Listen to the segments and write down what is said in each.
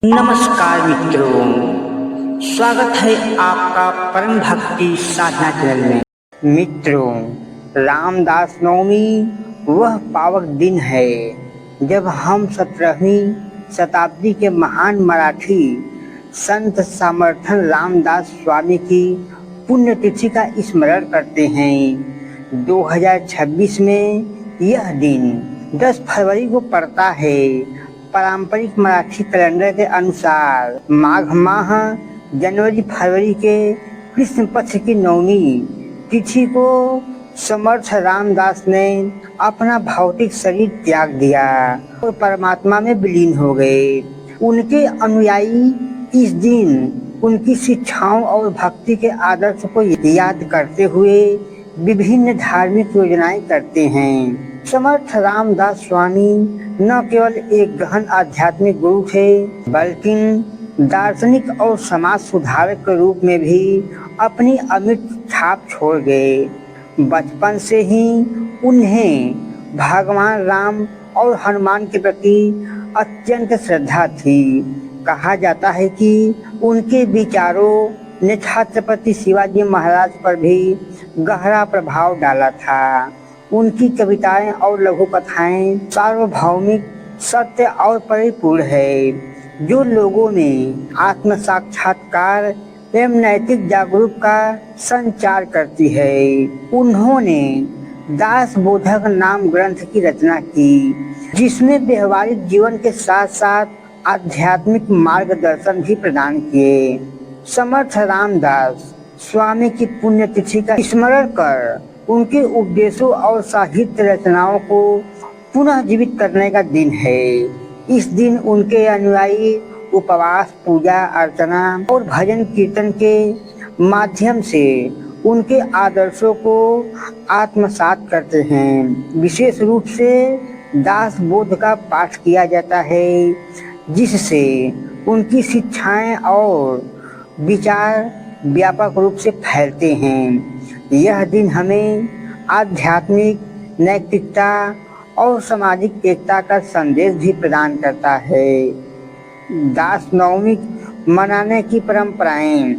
नमस्कार मित्रों, स्वागत है आपका परम भक्ति साधना चैनल में। मित्रों, रामदास नवमी वह पावन दिन है जब हम 17वीं शताब्दी के महान मराठी संत समर्थन रामदास स्वामी की पुण्यतिथि का स्मरण करते हैं। 2026 में यह दिन 10 फरवरी को पड़ता है। पारंपरिक मराठी कैलेंडर के अनुसार माघ माह जनवरी फरवरी के कृष्ण पक्ष की नवमी तिथि को समर्थ रामदास ने अपना भौतिक शरीर त्याग दिया और परमात्मा में विलीन हो गए। उनके अनुयायी इस दिन उनकी शिक्षाओं और भक्ति के आदर्श को याद करते हुए विभिन्न धार्मिक योजनाएं करते हैं। समर्थ रामदास स्वामी न केवल एक गहन आध्यात्मिक गुरु थे, बल्कि दार्शनिक और समाज सुधारक के रूप में भी अपनी अमिट छाप छोड़ गए। बचपन से ही उन्हें भगवान राम और हनुमान के प्रति अत्यंत श्रद्धा थी। कहा जाता है कि उनके विचारों ने छत्रपति शिवाजी महाराज पर भी गहरा प्रभाव डाला था। उनकी कविताएं और लघु कथाएं सार्वभौमिक सत्य और परिपूर्ण है, जो लोगों में आत्म साक्षात्कार एवं नैतिक जागरूक का संचार करती है। उन्होंने दास बोधक नाम ग्रंथ की रचना की, जिसमें व्यवहारिक जीवन के साथ साथ आध्यात्मिक मार्गदर्शन भी प्रदान किए। समर्थ रामदास स्वामी की पुण्यतिथि का स्मरण कर उनके उपदेशों और साहित्य रचनाओं को पुनः जीवित करने का दिन है। इस दिन उनके अनुयायी उपवास, पूजा अर्चना और भजन कीर्तन के माध्यम से उनके आदर्शों को आत्मसात करते हैं। विशेष रूप से दास बोध का पाठ किया जाता है, जिससे उनकी शिक्षाएं और विचार व्यापक रूप से फैलते हैं। यह दिन हमें आध्यात्मिक नैतिकता और सामाजिक एकता का संदेश भी प्रदान करता है। दास नवमी मनाने की परंपराएं।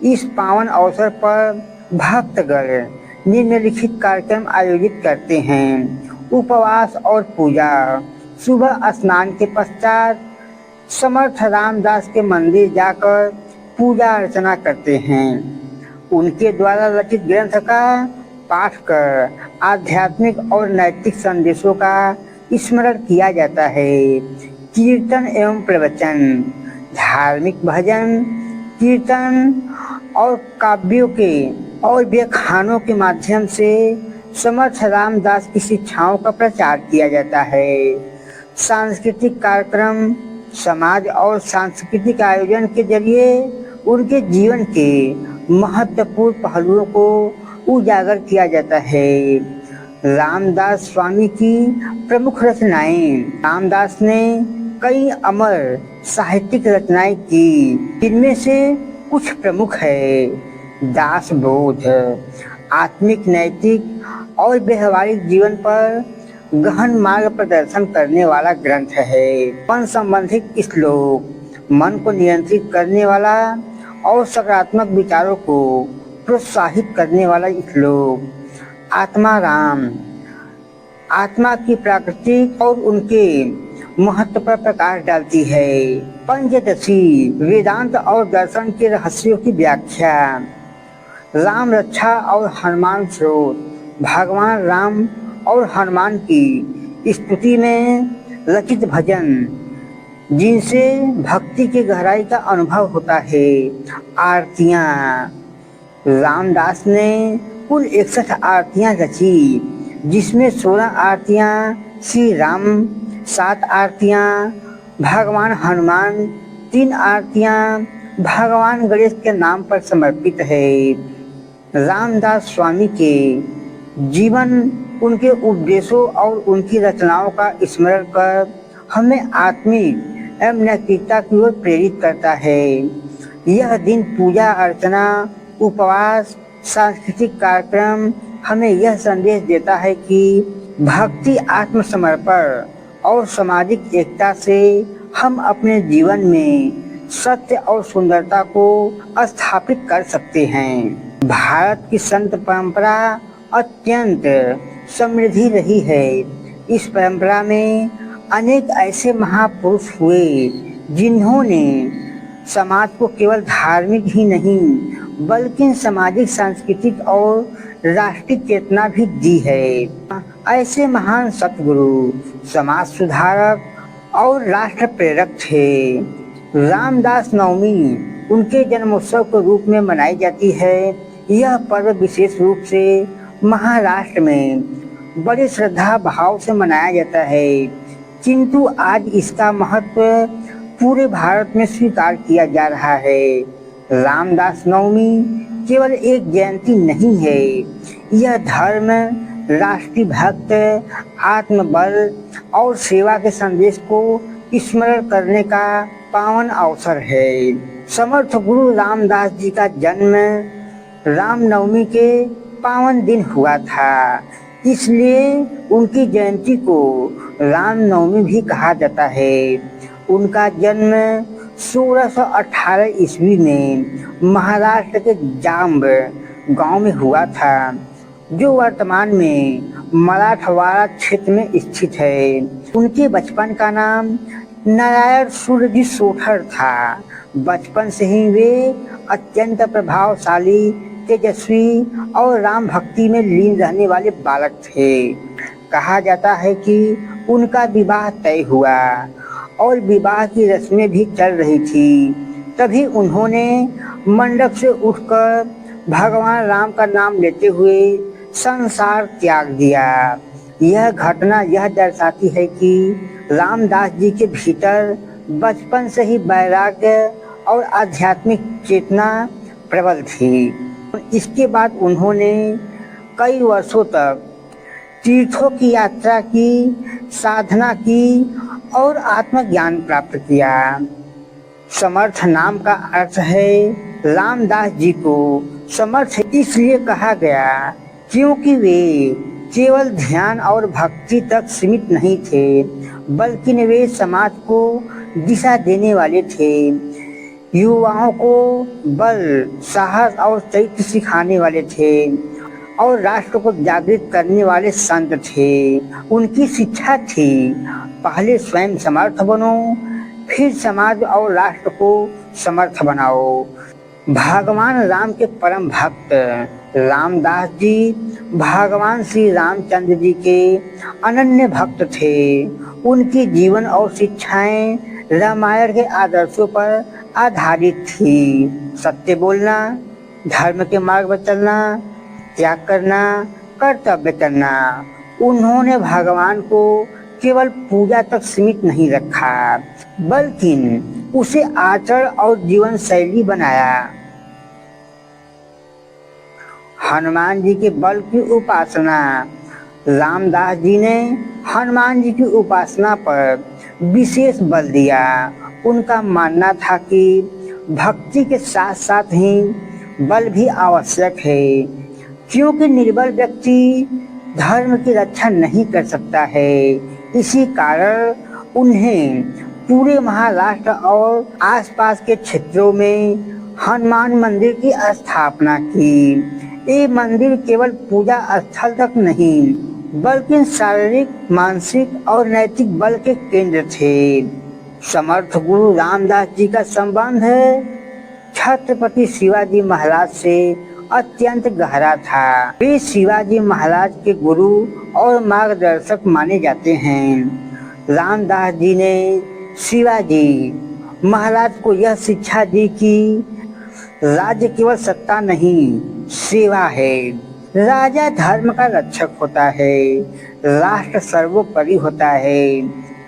इस पावन अवसर पर भक्तगण निम्नलिखित कार्यक्रम आयोजित करते हैं। उपवास और पूजा। सुबह स्नान के पश्चात समर्थ रामदास के मंदिर जाकर पूजा अर्चना करते हैं। उनके द्वारा रचित ग्रंथ का पाठ कर आध्यात्मिक और नैतिक संदेशों का स्मरण किया जाता है। कीर्तन एवं प्रवचन। धार्मिक भजन, कीर्तन और काव्यों के और व्याख्यानों के माध्यम से समर्थ रामदास की शिक्षाओं का प्रचार किया जाता है। सांस्कृतिक कार्यक्रम। समाज और सांस्कृतिक आयोजन के जरिए उनके जीवन के महत्वपूर्ण पहलुओं को उजागर किया जाता है। रामदास स्वामी की प्रमुख रचनाएं। रामदास ने कई अमर साहित्यिक रचनाएं की, जिनमें से कुछ प्रमुख है। दास बोध आत्मिक, नैतिक और व्यवहारिक जीवन पर गहन मार्ग प्रदर्शन करने वाला ग्रंथ है। मन संबंधित श्लोक, मन को नियंत्रित करने वाला और सकारात्मक विचारों को प्रोत्साहित करने वाला श्लोक। आत्मा राम, आत्मा की प्रकृति और उनके महत्व पर प्रकाश डालती है। पंचदशी, वेदांत और दर्शन के रहस्यों की व्याख्या। राम रक्षा और हनुमान स्रोत, भगवान राम और हनुमान की स्तुति में रचित भजन, जिनसे भक्ति की गहराई का अनुभव होता है। आरतियाँ। रामदास ने कुल 61 आरतियाँ रची, जिसमें 16 आरतियाँ श्री राम, 7 आरतियाँ भगवान हनुमान, 3 आरतियाँ भगवान गणेश के नाम पर समर्पित है। रामदास स्वामी के जीवन, उनके उपदेशों और उनकी रचनाओं का स्मरण कर हमें आत्मिक एवं नैतिकता की ओर प्रेरित करता है। यह दिन पूजा अर्चना, उपवास, सांस्कृतिक कार्यक्रम हमें यह संदेश देता है कि भक्ति, आत्मसमर्पण और सामाजिक एकता से हम अपने जीवन में सत्य और सुंदरता को स्थापित कर सकते हैं। भारत की संत परंपरा अत्यंत समृद्धि रही है। इस परंपरा में अनेक ऐसे महापुरुष हुए जिन्होंने समाज को केवल धार्मिक ही नहीं बल्कि सामाजिक, सांस्कृतिक और राष्ट्रीय चेतना भी दी है। ऐसे महान सतगुरु, समाज सुधारक और राष्ट्र प्रेरक थे। रामदास नवमी उनके जन्मोत्सव के रूप में मनाई जाती है। यह पर्व विशेष रूप से महाराष्ट्र में बड़े श्रद्धा भाव से मनाया जाता है, किंतु आज इसका महत्व पूरे भारत में स्वीकार किया जा रहा है। रामदास नवमी केवल एक जयंती नहीं है, यह धर्म, राष्ट्रीय भक्त, आत्मबल और सेवा के संदेश को स्मरण करने का पावन अवसर है। समर्थ गुरु रामदास जी का जन्म रामनवमी के पावन दिन हुआ था, इसलिए उनकी जयंती को रामनवमी भी कहा जाता है। उनका जन्म 1618 ईस्वी में महाराष्ट्र के जांब गांव में हुआ था, जो वर्तमान में मराठवाड़ा क्षेत्र में स्थित है। उनके बचपन का नाम नारायण सूर्यजी सोठर था। बचपन से ही वे अत्यंत प्रभावशाली, तेजस्वी और राम भक्ति में लीन रहने वाले बालक थे। कहा जाता है कि उनका विवाह तय हुआ और विवाह की रस्में भी चल रही थी। तभी उन्होंने मंडप से उठकर भगवान राम का नाम लेते हुए संसार त्याग दिया। यह घटना यह दर्शाती है कि रामदास जी के भीतर बचपन से ही वैराग्य और आध्यात्मिक चेतना प्रबल थी। इसके बाद उन्होंने कई वर्षों तक तीर्थों की यात्रा की, साधना की और आत्मज्ञान प्राप्त किया। समर्थ नाम का अर्थ है रामदास जी को समर्थ इसलिए कहा गया क्योंकि वे केवल ध्यान और भक्ति तक सीमित नहीं थे, बल्कि वे समाज को दिशा देने वाले थे। युवाओं को बल, साहस और चैत्य सिखाने वाले थे और राष्ट्र को जागृत करने वाले संत थे। उनकी शिक्षा थी, पहले स्वयं समर्थ बनो, फिर समाज और राष्ट्र को समर्थ बनाओ। भगवान राम के परम भक्त रामदास जी भगवान श्री रामचंद्र जी के अनन्य भक्त थे। उनकी जीवन और शिक्षाएं रामायण के आदर्शों पर आधारित थी। सत्य बोलना, धर्म के मार्ग पर चलना, त्याग करना, कर्तव्य करना। उन्होंने भगवान को केवल पूजा तक सीमित नहीं रखा, बल्कि उसे आचरण और जीवन शैली बनाया। हनुमान जी के बल की उपासना। रामदास जी ने हनुमान जी की उपासना पर विशेष बल दिया। उनका मानना था कि भक्ति के साथ साथ ही बल भी आवश्यक है, क्योंकि निर्बल व्यक्ति धर्म की रक्षा नहीं कर सकता है। इसी कारण उन्हें पूरे महाराष्ट्र और आसपास के क्षेत्रों में हनुमान मंदिर की स्थापना की। ये मंदिर केवल पूजा स्थल तक नहीं, बल्कि शारीरिक, मानसिक और नैतिक बल के केंद्र थे। समर्थ गुरु रामदास जी का संबंध छत्रपति शिवाजी महाराज से अत्यंत गहरा था। वे शिवाजी महाराज के गुरु और मार्गदर्शक माने जाते हैं। रामदास जी ने शिवाजी महाराज को यह शिक्षा दी कि राज्य केवल सत्ता नहीं, सेवा है। राजा धर्म का रक्षक होता है, राष्ट्र सर्वोपरि होता है।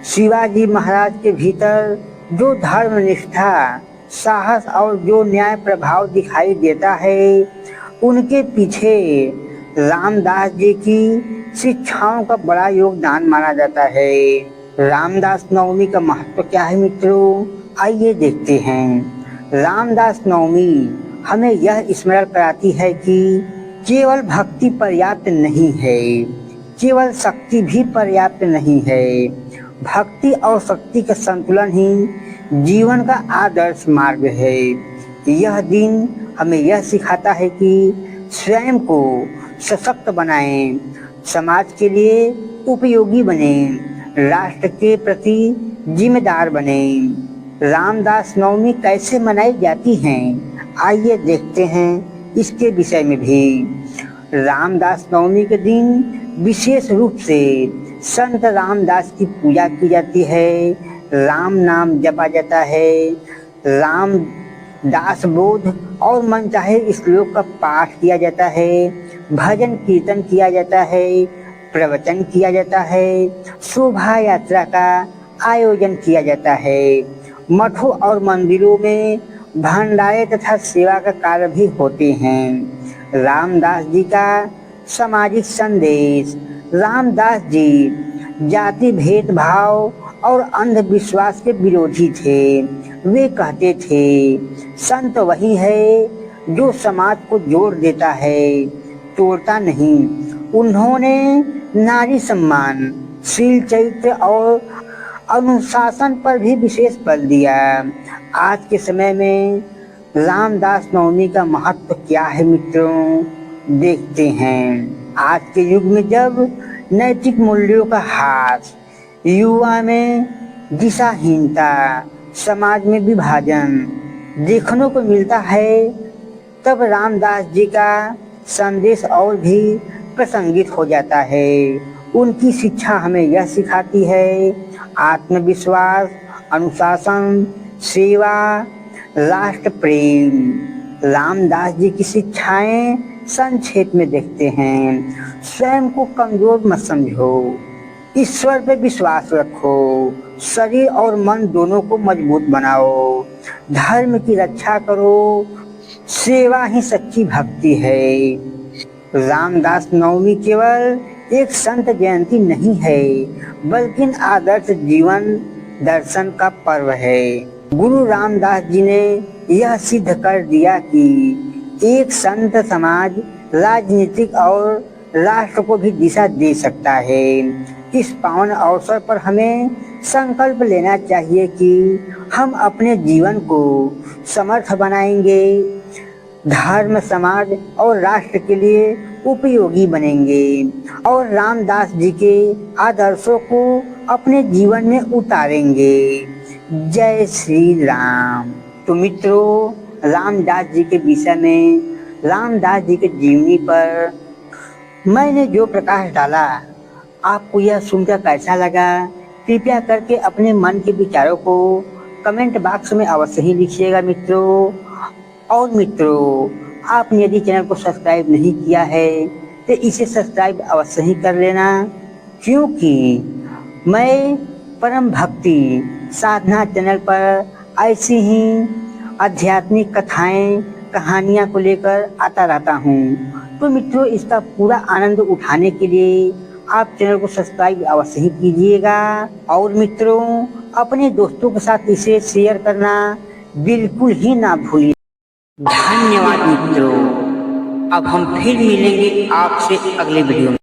शिवाजी महाराज के भीतर जो धर्म निष्ठा, साहस और जो न्याय प्रभाव दिखाई देता है, उनके पीछे रामदास जी की शिक्षाओं का बड़ा योगदान माना जाता है। रामदास नवमी का महत्व क्या है मित्रों, आइए देखते हैं। रामदास नवमी हमें यह स्मरण कराती है कि केवल भक्ति पर्याप्त नहीं है, केवल शक्ति भी पर्याप्त नहीं है। भक्ति और शक्ति का संतुलन ही जीवन का आदर्श मार्ग है। यह दिन हमें यह सिखाता है कि स्वयं को सशक्त बनाएं, समाज के लिए उपयोगी बने, राष्ट्र के प्रति जिम्मेदार बने। रामदास नवमी कैसे मनाई जाती हैं, आइए देखते हैं इसके विषय में भी। रामदास नवमी के दिन विशेष रूप से संत रामदास की पूजा की जाती है, राम नाम जपा जाता है, राम दास बोध और मनचाहे श्लोक का पाठ किया जाता है, भजन कीर्तन किया जाता है, प्रवचन किया जाता है, शोभा यात्रा का आयोजन किया जाता है। मठों और मंदिरों में भंडारे तथा सेवा का कार्य भी होते हैं। रामदास जी का सामाजिक संदेश। रामदास जी जाति भेदभाव और अंधविश्वास के विरोधी थे। वे कहते थे, संत वही है जो समाज को जोड़ देता है, तोड़ता नहीं। उन्होंने नारी सम्मान, शील चरित्र और अनुशासन पर भी विशेष बल दिया। आज के समय में रामदास नवमी का महत्व क्या है मित्रों, देखते हैं। आज के युग में जब नैतिक मूल्यों का ह्रास, युवा में दिशाहीनता, समाज में विभाजन देखने को मिलता है, तब रामदास जी का संदेश और भी प्रासंगिक हो जाता है। उनकी शिक्षा हमें यह सिखाती है, आत्मविश्वास, अनुशासन, सेवा, राष्ट्र प्रेम। रामदास जी की शिक्षाएं संक्षेप में देखते हैं। स्वयं को कमजोर मत समझो, ईश्वर पे विश्वास रखो, शरीर और मन दोनों को मजबूत बनाओ, धर्म की रक्षा करो, सेवा ही सच्ची भक्ति है। रामदास नवमी केवल एक संत जयंती नहीं है, बल्कि आदर्श जीवन दर्शन का पर्व है। गुरु रामदास जी ने यह सिद्ध कर दिया कि एक संत समाज, राजनीतिक और राष्ट्र को भी दिशा दे सकता है। इस पावन अवसर पर हमें संकल्प लेना चाहिए कि हम अपने जीवन को समर्थ बनाएंगे, धर्म, समाज और राष्ट्र के लिए उपयोगी बनेंगे और रामदास जी के आदर्शों को अपने जीवन में उतारेंगे। जय श्री राम। तो मित्रों, रामदास जी के विषय में, रामदास जी के जीवनी पर मैंने जो प्रकाश डाला, आपको यह सुनकर कैसा लगा, कृपया करके अपने मन के विचारों को कमेंट बॉक्स में अवश्य ही लिखिएगा मित्रों। और मित्रों, आपने यदि चैनल को सब्सक्राइब नहीं किया है तो इसे सब्सक्राइब अवश्य ही कर लेना, क्योंकि मैं परम भक्ति साधना चैनल पर ऐसी ही आध्यात्मिक कथाएं, कहानियां को लेकर आता रहता हूं। तो मित्रों, इसका पूरा आनंद उठाने के लिए आप चैनल को सब्सक्राइब अवश्य ही कीजिएगा। और मित्रों, अपने दोस्तों के साथ इसे शेयर करना बिल्कुल ही ना भूलिए। धन्यवाद मित्रों। अब हम फिर मिलेंगे आपसे अगले वीडियो में।